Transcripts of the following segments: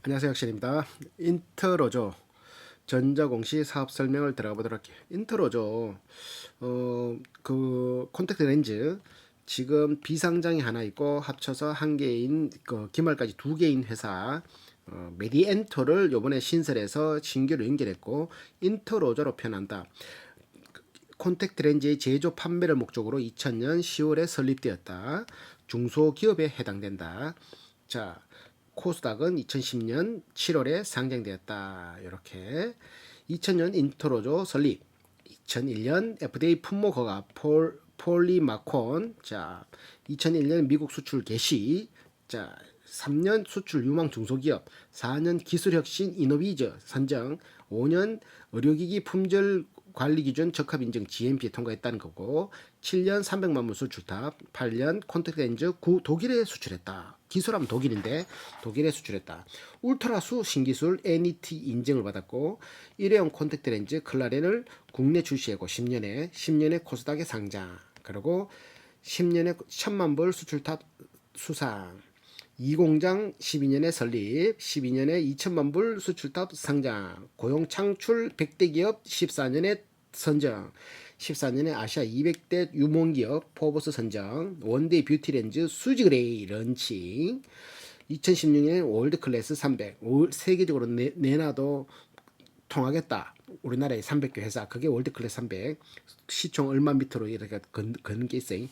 안녕하세요, 학신입니다. 인트로죠. 전자공시 사업 설명을 들어가 보도록 할게요. 인트로죠. 콘택트 렌즈 지금 비상장이 하나 있고 합쳐서 한 개인 기말까지 두 개인 회사 메디엔터를 요번에 신설해서 신규로 연결했고 인트로저로 표현한다. 콘택트 렌즈의 제조 판매를 목적으로 2000년 10월에 설립되었다. 중소기업에 해당된다. 자, 코스닥은 2010년 7월에 상장되었다. 이렇게 2000년 인트로조 설립, 2001년 FDA 품목 허가 폴리마콘, 자 2001년 미국 수출 개시, 자 3년 수출 유망 중소기업, 4년 기술혁신 이노비저 선정, 5년 의료기기 품질 관리 기준 적합 인증 GMP 통과했다는 거고, 7년 300만 문 수출탑, 8년 콘택트 렌즈 독일에 수출했다. 기술하면 독일인데 독일에 수출했다. 울트라수 신기술 NET 인증을 받았고, 일회용 콘택트 렌즈 클라렌을 국내 출시하고 10년에 코스닥에 상장. 그리고 10년에 1000만 불 수출탑 수상. 이 공장 12년에 설립, 12년에 2천만 불 수출탑 상장, 고용 창출 100대 기업 14년에 선정, 14년에 아시아 200대 유목기업 포브스 선정, 원데이 뷰티 렌즈 수지 그레이 런칭, 2016년 월드 클래스 300, 세계적으로 내놔도 통하겠다. 우리나라의 300개 회사, 그게 월드 클래스 300, 시총 얼마 밑으로 이렇게 걷는 게 있어요.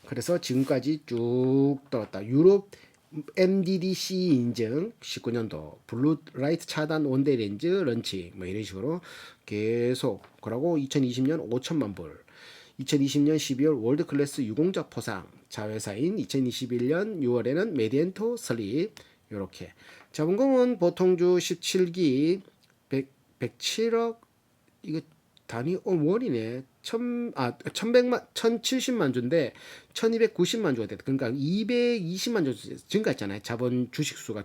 그래서 지금까지 쭉 떨었다. 유럽 MDDC 인증 19년도 블루라이트 차단 원데이 렌즈 런치 뭐 이런 식으로 계속. 그러고 2020년 5천만 불, 2020년 12월 월드 클래스 유공자 포상 자회사인, 2021년 6월에는 메디엔토 설립. 요렇게 자본금은 보통주 17기 107억, 이거 단위 원이네. 1170만 주인데 1290만 주가 됐다. 그러니까 220만 주 증가했잖아요. 주식수가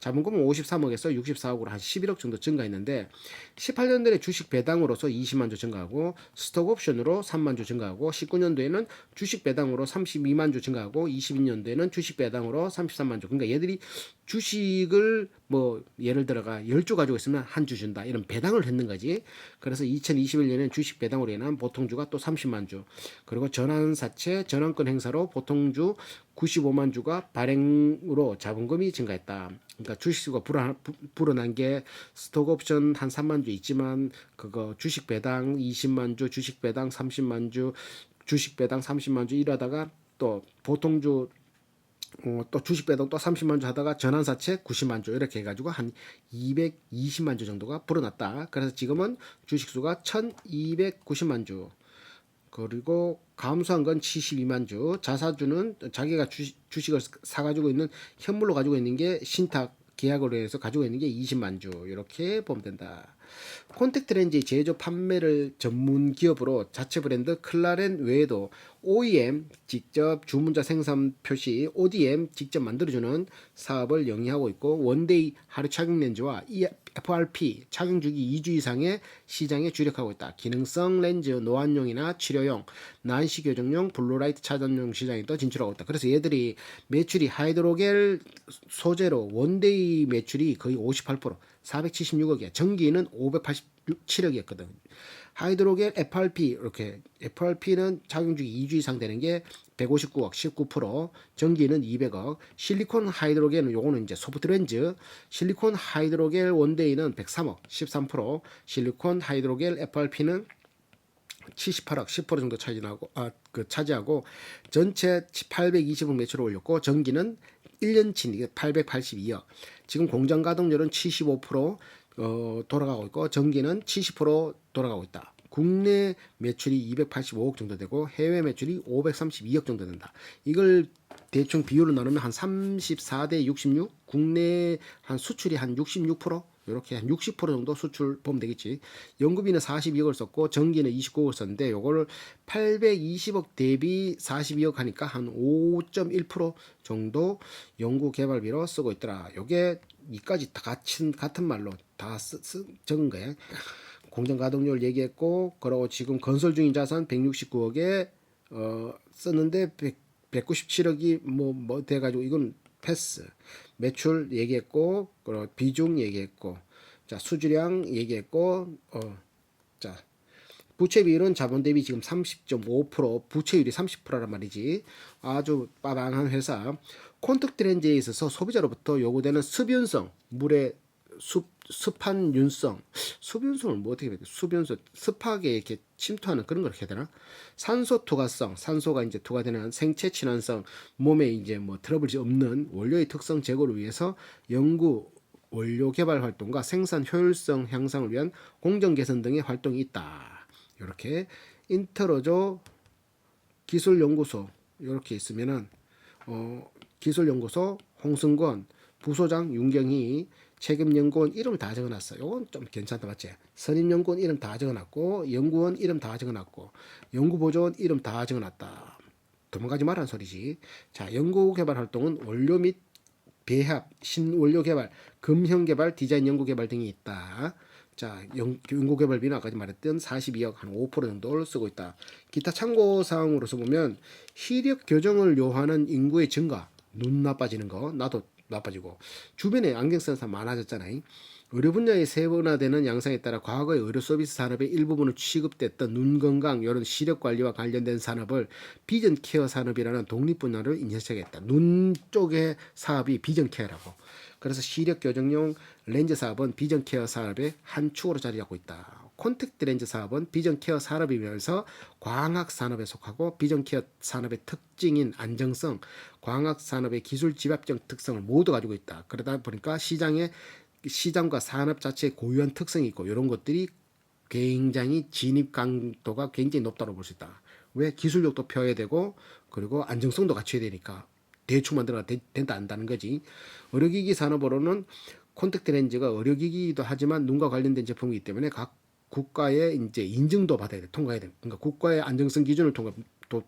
자본금은 53억에서 64억으로 한 11억 정도 증가했는데, 18년도에 주식 배당으로서 20만 주 증가하고, 스톡 옵션으로 3만 주 증가하고, 19년도에는 주식 배당으로 32만 주 증가하고, 22년도에는 주식 배당으로 33만 주. 그러니까 얘들이 주식을 뭐 예를 들어가 10주 가지고 있으면 한 주 준다, 이런 배당을 했는 거지. 그래서 2021년에는 주식 배당으로 인한 보통주가 또 30만 주, 그리고 전환사채 전환권 행사로 보통주 95만 주가 발행으로 자본금이 증가했다. 그러니까 주식수가 불어난 게 스톡옵션 한 3만 주 있지만, 그거 주식 배당 20만 주, 주식 배당 30만 주, 주식 배당 30만 주 이러다가 또 보통주 또 주식 배당 또 30만 주 하다가 전환사채 90만 주 이렇게 해가지고 한 220만 주 정도가 불어났다. 그래서 지금은 주식수가 1290만 주. 그리고 감소한 건 72만 주. 자사주는 자기가 주식을 사가지고 있는, 현물로 가지고 있는 게 신탁 계약으로 해서 가지고 있는 게 20만 주. 이렇게 보면 된다. 콘택트 렌즈 제조 판매를 전문 기업으로 자체 브랜드 클라렌 외에도 OEM 직접 주문자 생산 표시, ODM 직접 만들어주는 사업을 영위하고 있고, 원데이 하루 착용 렌즈와 FRP 착용 주기 2주 이상의 시장에 주력하고 있다. 기능성 렌즈 노안용이나 치료용, 난시 교정용, 블루라이트 차단용 시장에 또 진출하고 있다. 그래서 얘들이 매출이 하이드로겔 소재로 원데이 매출이 거의 58%, 476억이야. 전기는 587억이었거든. 하이드로겔 FRP, 이렇게 FRP는 착용주기 2주 이상 되는 게 159억, 19%, 전기는 200억. 실리콘 하이드로겔은 요거는 이제 소프트 렌즈, 실리콘 하이드로겔 원데이는 103억, 13%, 실리콘 하이드로겔 FRP는 78억, 10% 정도 차지하고 전체 820억 매출을 올렸고, 전기는 1년치 이게 882억. 지금 공장 가동률은 75% 돌아가고 있고, 전기는 70% 돌아가고 있다. 국내 매출이 285억 정도 되고 해외 매출이 532억 정도 된다. 이걸 대충 비율로 나누면 한 34대 66, 국내 한 수출이 한 66%, 이렇게 한 60% 정도 수출 보면 되겠지. 연구비는 42억을 썼고 전기는 29억을 썼는데, 요거를 820억 대비 42억 하니까 한 5.1% 정도 연구 개발비로 쓰고 있더라. 요게 이까지 다 같은 말로 다 적은 거야. 공장 가동률 얘기했고, 그리고 지금 건설 중인 자산 169억에 썼는데 197억이 뭐 돼가지고, 이건 패스, 매출 얘기했고, 그리고 비중 얘기했고, 자 수주량 얘기했고, 자 부채 비율은 자본 대비 지금 30.5%, 부채율이 30%란 말이지. 아주 빠방한 회사. 콘택트 렌즈에 있어서 소비자로부터 요구되는 습윤성, 물의 습한윤성, 습윤성을 뭐 어떻게 해야 돼? 습윤성, 습하게 이렇게 침투하는 그런 걸 해야 되나? 산소 투과성, 산소가 이제 투과되는 생체 친환성, 몸에 이제 뭐 트러블이 없는 원료의 특성 제고를 위해서 연구 원료 개발 활동과 생산 효율성 향상을 위한 공정 개선 등의 활동이 있다. 이렇게 인트로조 기술연구소 이렇게 있으면은 기술연구소 홍승권 부소장 윤경희 책임연구원 이름을 다 적어놨어요. 이건 좀 괜찮다 맞지? 선임연구원 이름 다 적어놨고 연구원 이름 다 적어놨고 연구보조원 이름 다 적어놨다. 도망가지 말라는 소리지. 자, 연구개발 활동은 원료 및 배합, 신원료 개발, 금형 개발, 디자인 연구 개발 등이 있다. 자, 연구개발비는 아까 말했던 42억 한 5% 정도를 쓰고 있다. 기타 참고 사항으로서 보면 시력 교정을 요하는 인구의 증가, 눈 나빠지는 거, 나도 나빠지고 주변에 안경 쓰는 사람 많아졌잖아요. 의료 분야의 세분화되는 양상에 따라 과거의 의료 서비스 산업의 일부분을 취급됐던 눈 건강 이런 시력 관리와 관련된 산업을 비전 케어 산업이라는 독립 분야로 인식하겠다. 눈 쪽의 사업이 비전 케어라고. 그래서 시력 교정용 렌즈 사업은 비전 케어 산업의 한 축으로 자리 잡고 있다. 콘택트 렌즈 사업은 비전 케어 산업이면서 광학 산업에 속하고 비전 케어 산업의 특징인 안정성, 광학 산업의 기술 집합적 특성을 모두 가지고 있다. 그러다 보니까 시장과 산업 자체의 고유한 특성이 있고 이런 것들이 굉장히 진입 강도가 굉장히 높다고 볼 수 있다. 왜? 기술력도 펴야 되고 그리고 안정성도 갖춰야 되니까 대충 만들어야 된다 안다는 거지. 의료기기 산업으로는 콘택트 렌즈가 의료기기이기도 하지만 눈과 관련된 제품이기 때문에 각 국가의 이제 인증도 받아야 돼, 통과해야 돼. 그러니까 국가의 안정성 기준을 통과.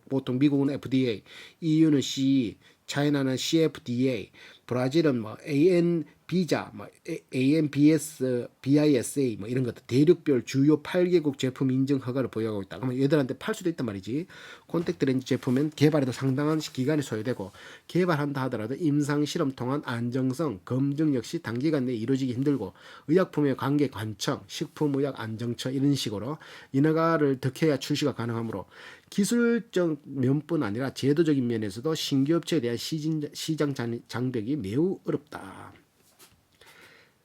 보통 미국은 FDA, EU는 CE, 차이나는 CFDA, 브라질은 뭐 ANBISA, 뭐 ANBS, BISA 뭐 이런 것들 대륙별 주요 8개국 제품 인증 허가를 보유하고 있다. 그러면 얘들한테 팔 수도 있단 말이지. 콘택트 렌즈 제품은 개발에도 상당한 기간이 소요되고 개발한다 하더라도 임상 실험 통한 안정성 검증 역시 단기간 내에 이루어지기 힘들고 의약품의 관계 관청, 식품의약 안정처 이런 식으로 인허가를 득해야 출시가 가능하므로 기술적 면뿐 아니라 제도적인 면에서도 신규 업체에 대한 시장 장벽이 매우 어렵다.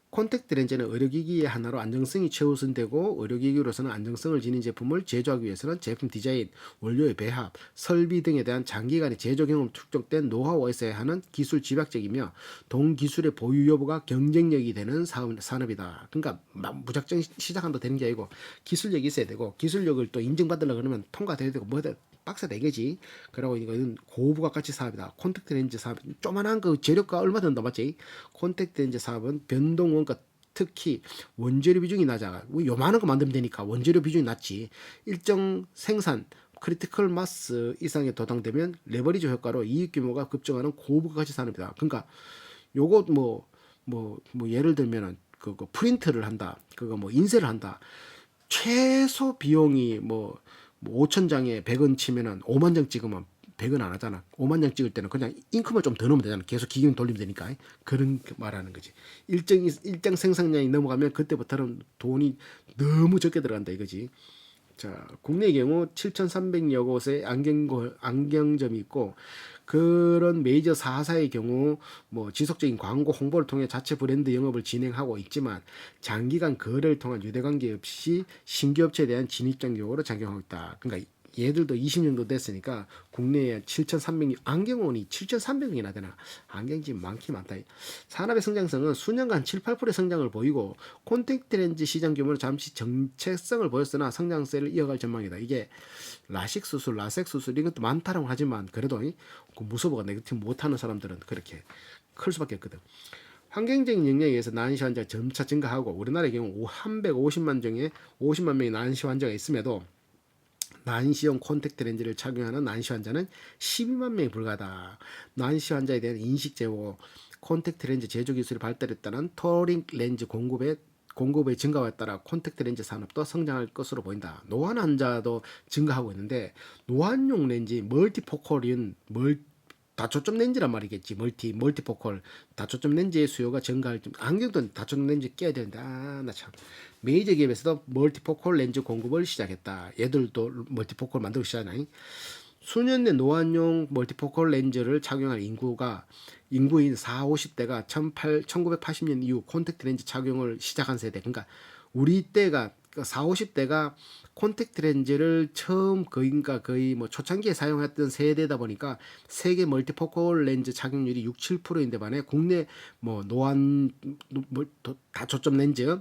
콘택트 렌즈는 의료기기의 하나로 안정성이 최우선되고 의료기기로서는 안정성을 지닌 제품을 제조하기 위해서는 제품 디자인, 원료의 배합, 설비 등에 대한 장기간의 제조 경험 축적된 노하우가 있어야 하는 기술 집약적이며 동기술의 보유 여부가 경쟁력이 되는 산업이다. 그러니까 무작정 시작한다 되는 게 아니고 기술력이 있어야 되고 기술력을 또 인증받으려고 그러면 통과돼야 되고 뭐다 빡세다 이거지. 그리고 이거는 고부가가치 사업이다. 콘택트 렌즈 사업 조만한 그 재료가 얼마 든다 맞지? 콘택트 렌즈 사업은 변동 원가 특히 원재료 비중이 낮아. 요만한 거 만들면 되니까 원재료 비중이 낮지. 일정 생산 크리티컬 마스 이상에 도달되면 레버리지 효과로 이익 규모가 급증하는 고부가가치 산업이다. 그러니까 요거 뭐 예를 들면은 그거 프린트를 한다. 그거 뭐 인쇄를 한다. 최소 비용이 뭐 5천 장에 100원 치면은 5만 장 찍으면 100원 안 하잖아. 5만 장 찍을 때는 그냥 잉크만 좀 더 넣으면 되잖아. 계속 기계만 돌리면 되니까. 그런 말하는 거지. 일정 생산량이 넘어가면 그때부터는 돈이 너무 적게 들어간다 이거지. 자, 국내의 경우 7,300여 곳의 안경점이 있고 그런 메이저 4사의 경우 뭐 지속적인 광고 홍보를 통해 자체 브랜드 영업을 진행하고 있지만 장기간 거래를 통한 유대관계 없이 신규 업체에 대한 진입장 요구로 작용하고 있다. 그러니까 얘들도 20년도 됐으니까 국내에 7,300명 안경원이 7,300명이나 되나 안경집 많긴 많다. 산업의 성장성은 수년간 7, 8%의 성장을 보이고 콘택트 렌즈 시장 규모는 잠시 정체성을 보였으나 성장세를 이어갈 전망이다. 이게 라식 수술, 라섹 수술 이것도 많다라고 하지만 그래도 그 무서워가 네거티브 못하는 사람들은 그렇게 클 수밖에 없거든. 환경적인 영향에 의해서 난시 환자가 점차 증가하고 우리나라의 경우 350만 명의 50만 명의 난시 환자가 있음에도 난시용 콘택트 렌즈를 착용하는 난시 환자는 12만 명에 불과하다. 난시 환자에 대한 인식 제고, 콘택트 렌즈 제조 기술이 발달했다는 터링 렌즈 공급의 증가에 따라 콘택트 렌즈 산업도 성장할 것으로 보인다. 노안 환자도 증가하고 있는데 노안용 렌즈 멀티포컬인 다초점 렌즈란 말이겠지. 멀티포컬 다초점 렌즈의 수요가 증가할 때 안경도 다초점 렌즈 껴야 되는데 나 참. 메이저 기업에서도 멀티포컬 렌즈 공급을 시작했다. 얘들도 멀티포컬 만들기 시작하나니? 수년 내 노안용 멀티포컬 렌즈를 착용한 인구인 4, 50대가 1980년 이후 콘택트 렌즈 착용을 시작한 세대. 그러니까 우리 때가 4, 50대가 콘택트 렌즈를 처음 거의 뭐 초창기에 사용했던 세대다 보니까 세계 멀티포컬 렌즈 착용률이 6, 7%인데 반해 국내 뭐 노안 다초점 렌즈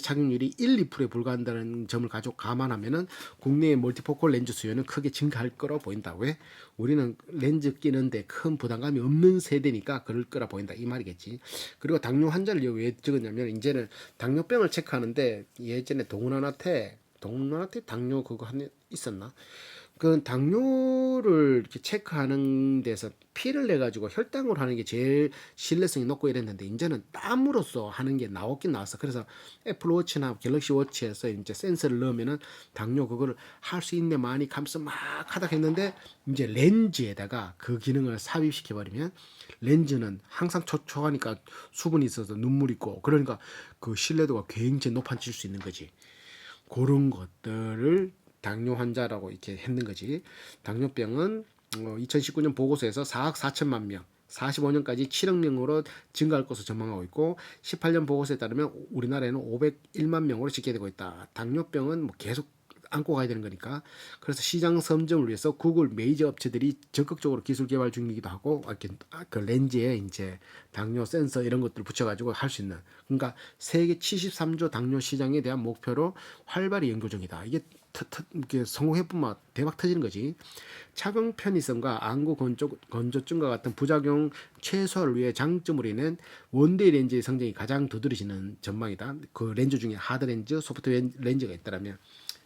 착용률이 1, 2%에 불과한다는 점을 가지고 감안하면은 국내의 멀티포컬 렌즈 수요는 크게 증가할 거로 보인다. 왜? 우리는 렌즈 끼는데 큰 부담감이 없는 세대니까 그럴 거라 보인다 이 말이겠지. 그리고 당뇨 환자를 왜 적었냐면 이제는 당뇨병을 체크하는데 예전에 동은아한테 당뇨 그거 있었나? 그 당뇨를 이렇게 체크하는 데서 피를 내 가지고 혈당으로 하는 게 제일 신뢰성이 높고 이랬는데 이제는 땀으로써 하는 게 나왔긴 나왔어. 그래서 애플워치나 갤럭시 워치에서 이제 센서를 넣으면은 당뇨 그거를 할 수 있네 많이 감서 막 하다 했는데 이제 렌즈에다가 그 기능을 삽입시켜 버리면 렌즈는 항상 촉촉하니까 수분이 있어서 눈물 있고 그러니까 그 신뢰도가 굉장히 높아질 수 있는 거지. 그런 것들을 당뇨 환자라고 이렇게 했는 거지. 당뇨병은 2019년 보고서에서 4억 4천만 명, 45년까지 7억 명으로 증가할 것으로 전망하고 있고 18년 보고서에 따르면 우리나라에는 501만 명으로 집계되고 있다. 당뇨병은 뭐 계속 안고 가야 되는 거니까. 그래서 시장 선점을 위해서 구글 메이저 업체들이 적극적으로 기술 개발 중이기도 하고 이렇게 그 렌즈에 이제 당뇨 센서 이런 것들 붙여가지고 할 수 있는. 그러니까 세계 73조 당뇨 시장에 대한 목표로 활발히 연구 중이다. 이게 성공해보면 대박 터지는 거지. 착용 편의성과 안구 건조증과 같은 부작용 최소화를 위해 장점으로 인한 원데이 렌즈의 성장이 가장 두드러지는 전망이다. 그 렌즈 중에 하드 렌즈, 소프트 렌즈가 있다라면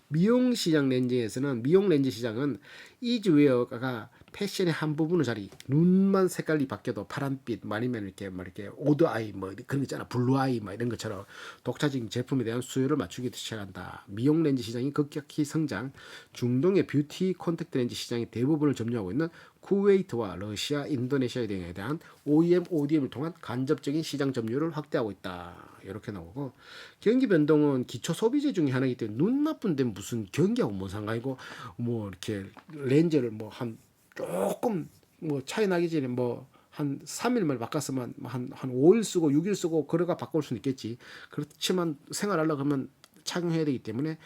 미용 시장 렌즈에서는 미용 렌즈 시장은 이즈웨어가 패션의 한 부분의 자리 눈만 색깔이 바뀌어도 파란빛 아니면 이렇게 오드 아이 뭐 그런 거 있잖아 블루 아이 뭐 이런 것처럼 독자적인 제품에 대한 수요를 맞추기 시작한다. 미용 렌즈 시장이 급격히 성장. 중동의 뷰티 콘택트 렌즈 시장의 대부분을 점유하고 있는 쿠웨이트와 러시아, 인도네시아 등에 대한 OEM, ODM을 통한 간접적인 시장 점유율을 확대하고 있다. 이렇게 나오고 경기 변동은 기초 소비재 중에 하나이기 때문에 눈 나쁜데 무슨 경기하고 뭔 상관이고 뭐 이렇게 렌즈를 뭐 한 조금 뭐 차이 나기 전에 뭐 한 3일만 바꿨으면 한 5일 쓰고 6일 쓰고 그래가 바꿀 수는 있겠지. 그렇지만 생활하려고 하면 착용해야 되기 때문에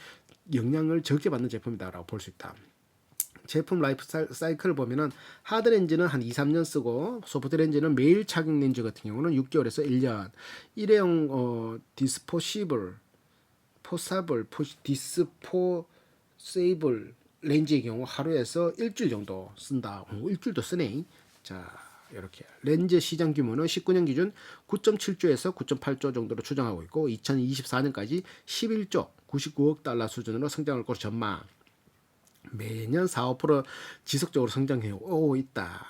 영향을 적게 받는 제품이다라고 볼 수 있다. 제품 라이프 사이클을 보면은 하드 렌즈는 한 2, 3년 쓰고 소프트 렌즈는 매일 착용 렌즈 같은 경우는 6개월에서 1년. 일회용 디스포세이블 렌즈의 경우 하루에서 일주일 정도 쓴다. 일주일도 쓰네. 자, 이렇게 렌즈 시장 규모는 19년 기준 9.7조에서 9.8조 정도로 추정하고 있고 2024년까지 11조 99억 달러 수준으로 성장할 것으로 전망. 매년 4, 5% 지속적으로 성장해 오고 있다.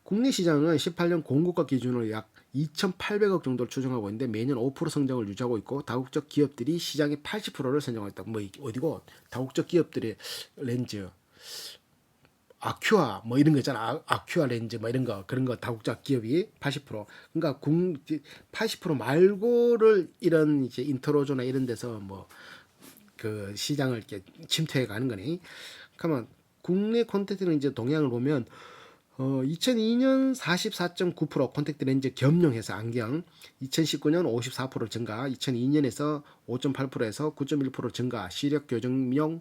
국내 시장은 18년 공급가 기준으로 약 2,800억 정도를 추정하고 있는데 매년 5% 성장을 유지하고 있고 다국적 기업들이 시장의 80%를 선정하고 있다. 뭐 어디고 다국적 기업들의 렌즈 아큐아 뭐 이런 거 있잖아. 아큐아 렌즈 뭐 이런 거 그런 거 다국적 기업이 80%. 그러니까 80% 말고를 이런 이제 인터로조나 이런 데서 뭐 그 시장을 이렇게 침투해 가는 거니. 그러면 국내 콘택트는 이제 동향을 보면 2002년 44.9% 콘택트 렌즈 겸용해서 안경, 2019년 54% 증가, 2002년에서 5.8%에서 9.1% 증가, 시력 교정용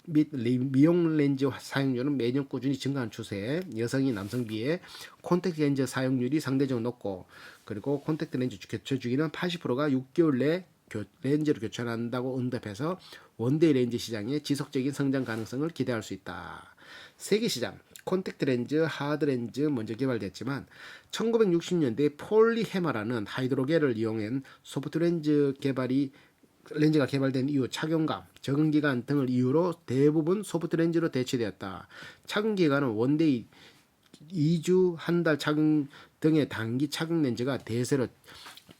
및 미용 렌즈 사용률은 매년 꾸준히 증가한 추세. 여성이 남성 비해 콘택트 렌즈 사용률이 상대적으로 높고, 그리고 콘택트 렌즈 교체 주기는 80%가 6개월 내 렌즈를 교체한다고 응답해서 원데이 렌즈 시장의 지속적인 성장 가능성을 기대할 수 있다. 세계 시장 콘택트 렌즈, 하드 렌즈 먼저 개발됐지만 1960년대 폴리헤마라는 하이드로겔을 이용한 소프트 렌즈가 개발된 이후 착용감, 적응 기간 등을 이유로 대부분 소프트 렌즈로 대체되었다. 착용 기간은 원데이 2주, 한 달 착용 등의 단기 착용 렌즈가 대세로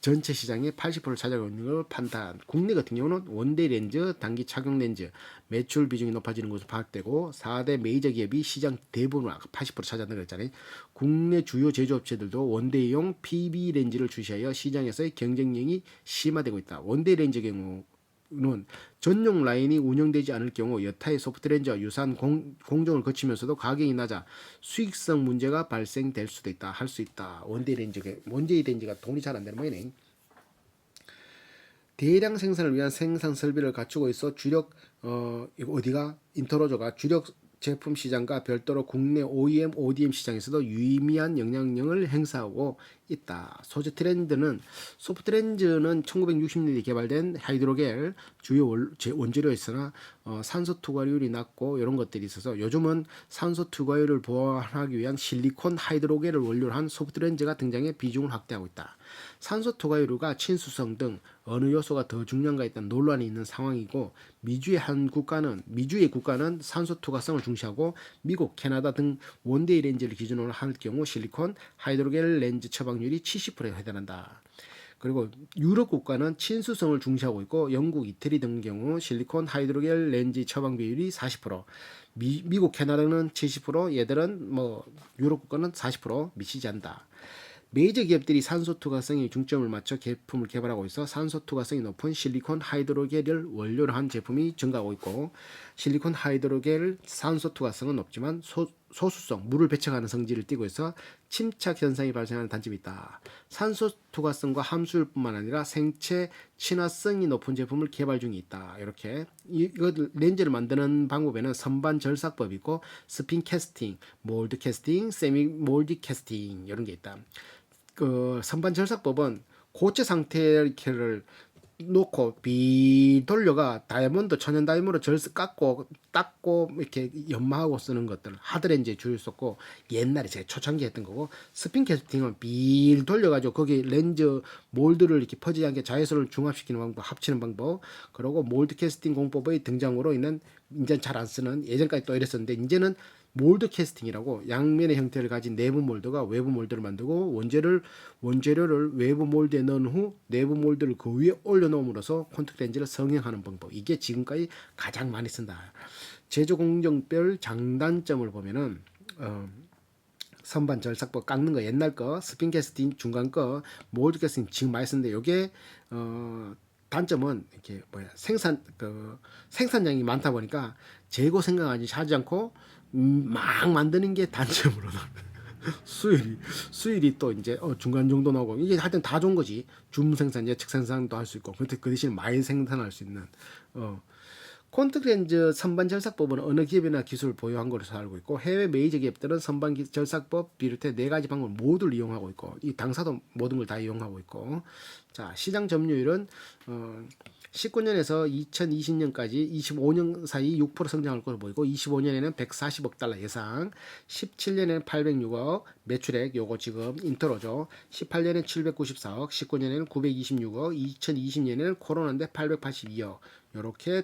전체 시장의 80%를 차지하고 있는 걸 판단. 국내 같은 경우는 원데이 렌즈, 단기 착용 렌즈 매출 비중이 높아지는 것으로 파악되고 4대 메이저 기업이 시장 대부분을 80% 차지한다고 했잖아요. 국내 주요 제조업체들도 원데이용 PB 렌즈를 출시하여 시장에서의 경쟁력이 심화되고 있다. 원데이 렌즈 경우는 전용 라인이 운영되지 않을 경우 여타의 소프트렌즈와 유사한 공정을 거치면서도 가격이 낮아 수익성 문제가 발생될 수도 있다. 할 수 있다. 원데이 렌즈가 돈이 잘 안 되는 모양이네. 대량 생산을 위한 생산 설비를 갖추고 있어 주력 어디가 인터로저가 주력 제품 시장과 별도로 국내 OEM, ODM 시장에서도 유의미한 영향력을 행사하고 있다. 소프트렌즈는 1960년대 개발된 하이드로겔 주요 원재료였으나 산소 투과율이 낮고 이런 것들이 있어서 요즘은 산소 투과율을 보완하기 위한 실리콘 하이드로겔을 원료로 한 소프트렌즈가 등장해 비중을 확대하고 있다. 산소 투과율과 친수성 등 어느 요소가 더 중요한가 있다는 논란이 있는 상황이고 미주의 국가는 산소 투과성을 중시하고 미국, 캐나다 등 원데이 렌즈를 기준으로 할 경우 실리콘 하이드로겔 렌즈 처방률이 70%에 해당한다. 그리고 유럽 국가는 친수성을 중시하고 있고 영국, 이태리 등 경우 실리콘 하이드로겔 렌즈 처방 비율이 40%, 미국, 캐나다는 70%, 얘들은 유럽 국가는 40% 미치지 않는다. 메이저 기업들이 산소 투과성에 중점을 맞춰 제품을 개발하고 있어 산소 투과성이 높은 실리콘 하이드로겔을 원료로 한 제품이 증가하고 있고 실리콘 하이드로겔 산소 투과성은 높지만 소수성, 물을 배척하는 성질을 띠고 있어 침착 현상이 발생하는 단점이 있다. 산소 투과성과 함수율뿐만 아니라 생체 친화성이 높은 제품을 개발 중에 있다. 이렇게 이거 렌즈를 만드는 방법에는 선반 절삭법이 있고 스핀 캐스팅, 몰드 캐스팅, 세미 몰드 캐스팅 이런 게 있다. 그 선반 절삭법은 고체 상태를 놓고 돌려가 다이아몬드 천연 다이아몬드 닦고 이렇게 연마하고 쓰는 것들 하드렌즈에 주로 썼고 옛날에 제가 초창기 했던 거고 스핀 캐스팅은 돌려가지고 거기 렌즈 몰드를 이렇게 퍼지지 않게 자외선을 중합시키는 방법 합치는 방법 그리고 몰드 캐스팅 공법의 등장으로 인한 이제 잘 안 쓰는 예전까지 또 이랬었는데 이제는 몰드 캐스팅이라고 양면의 형태를 가진 내부 몰드가 외부 몰드를 만들고 원재료를 외부 몰드에 넣은 후 내부 몰드를 그 위에 올려놓음으로써 콘택트 렌즈를 성형하는 방법. 이게 지금까지 가장 많이 쓴다. 제조 공정별 장단점을 보면은 선반 절삭법 깎는 거 옛날 거, 스핀 캐스팅 중간 거, 몰드 캐스팅 지금 많이 쓰는데 요게 단점은 이렇게 생산량이 많다 보니까 재고 생각하지 하지 않고 막 만드는 게 단점으로 수율이 또 이제 중간 정도 나오고 이게 하여튼 다 좋은 거지. 줌 생산, 예측 생산도 할 수 있고 그 대신 많이 생산할 수 있는 콘택트 렌즈 선반 절삭법은 어느 기업이나 기술을 보유한 것으로 알고 있고 해외 메이저 기업들은 선반 절삭법 비롯해 4가지 방법을 모두 이용하고 있고 이 당사도 모든 걸 다 이용하고 있고 자 시장 점유율은 19년에서 2020년까지 25년 사이 6% 성장할 것으로 보이고 25년에는 140억 달러 예상 17년에는 806억 매출액 요거 지금 인트로죠 18년에는 794억 19년에는 926억 2020년에는 코로나인데 882억 요렇게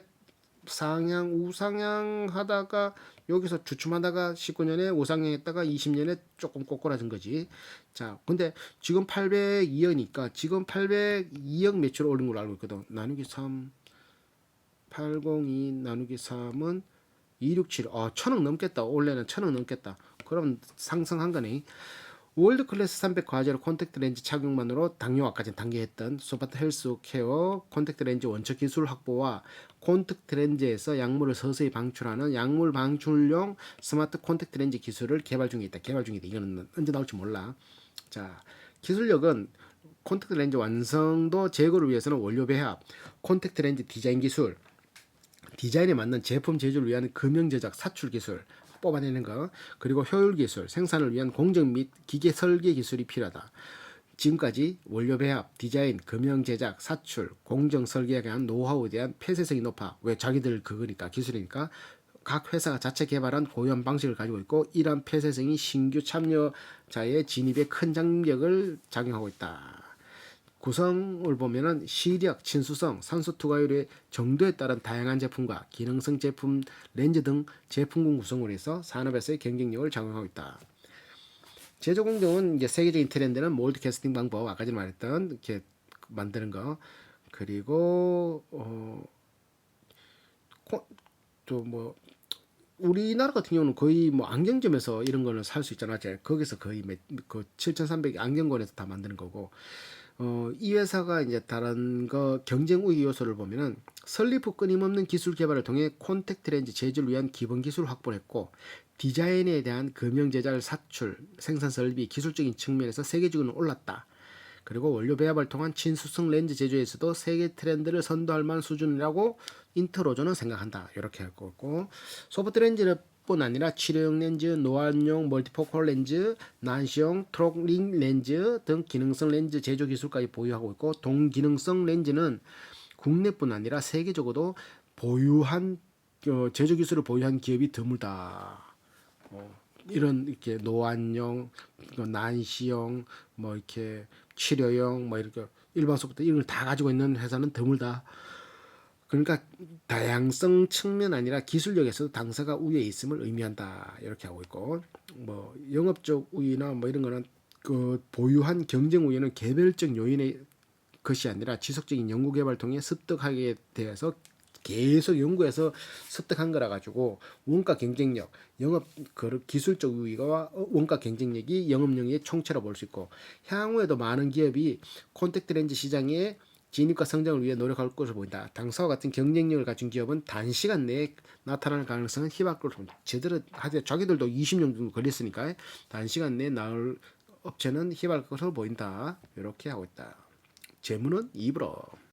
우상향 하다가 여기서 주춤하다가 19년에 우상향했다가 20년에 조금 꼬꾸라진 거지. 자, 근데 지금 802억이니까 지금 802억 매출 올린 걸로 알고 있거든. 나누기 3, 802 나누기 3은 267. 1000억 넘겠다. 올해는 1000억 넘겠다. 그럼 상승한 거네. 월드 클래스 300 과제로 콘택트 렌즈 착용만으로 당뇨화까지 단계했던 소파트 헬스 케어 콘택트 렌즈 원초 기술 확보와 콘택트 렌즈에서 약물을 서서히 방출하는 약물 방출용 스마트 콘택트 렌즈 기술을 개발 중이다. 이거는 언제 나올지 몰라. 자, 기술력은 콘택트 렌즈 완성도 제거를 위해서는 원료 배합, 콘택트 렌즈 디자인 기술, 디자인에 맞는 제품 제조를 위한 금형 제작 사출 기술, 뽑아내는 거 그리고 효율 기술, 생산을 위한 공정 및 기계 설계 기술이 필요하다. 지금까지 원료 배합, 디자인, 금형 제작, 사출, 공정 설계에 대한 노하우에 대한 폐쇄성이 높아. 왜 자기들 그거니까 기술이니까 각 회사가 자체 개발한 고유한 방식을 가지고 있고 이러한 폐쇄성이 신규 참여자의 진입에 큰 장벽을 작용하고 있다. 구성을 보면은 시력, 친수성, 산소 투과율의 정도에 따른 다양한 제품과 기능성 제품, 렌즈 등 제품군 구성으로 해서 산업에서의 경쟁력을 작용하고 있다. 제조 공정은 이제 세계적인 트렌드는 몰드 캐스팅 방법, 아까 전에 말했던 이렇게 만드는 거. 그리고 또 뭐 우리나라 같은 경우는 거의 뭐 안경점에서 이런 거는 살 수 있잖아. 거기서 거의 그 7,300 안경권에서 다 만드는 거고. 이 회사가 이제 다른 거 경쟁 우위 요소를 보면은 설립 후 끊임없는 기술 개발을 통해 콘택트 렌즈 제조를 위한 기본 기술 확보를 했고, 디자인에 대한 금형 제작 사출, 생산 설비, 기술적인 측면에서 세계적으로 올랐다. 그리고 원료 배합을 통한 친수성 렌즈 제조에서도 세계 트렌드를 선도할 만한 수준이라고 인터로저는 생각한다. 이렇게 할 거고, 소프트 렌즈는 뿐 아니라 치료용 렌즈, 노안용 멀티포컬 렌즈, 난시용 트록링 렌즈 등 기능성 렌즈 제조 기술까지 보유하고 있고, 동기능성 렌즈는 국내뿐 아니라 세계적으로도 보유한 제조 기술을 보유한 기업이 드물다. 이런 이렇게 노안용, 난시용, 뭐 이렇게 치료용, 뭐 이렇게 일반 소프트 이런 걸 다 가지고 있는 회사는 드물다. 그러니까 다양성 측면 아니라 기술력에서도 당사가 우위에 있음을 의미한다. 이렇게 하고 있고, 뭐 영업적 우위나 뭐 이런 거는 그 보유한 경쟁 우위는 개별적 요인의 것이 아니라 지속적인 연구 개발 통해 습득하게 되어서 계속 연구해서 습득한 거라 가지고 원가 경쟁력, 영업 그 기술적 우위가 원가 경쟁력이 영업력의 총체로 볼 수 있고, 향후에도 많은 기업이 콘택트 렌즈 시장에 진입과 성장을 위해 노력할 것으로 보인다. 당사와 같은 경쟁력을 가진 기업은 단시간 내에 나타날 가능성은 희박을 제대로 하되 자기들도 20년 정도 걸렸으니까 단시간 내에 나올 업체는 희박할 것으로 보인다. 이렇게 하고 있다. 재무는 입으로.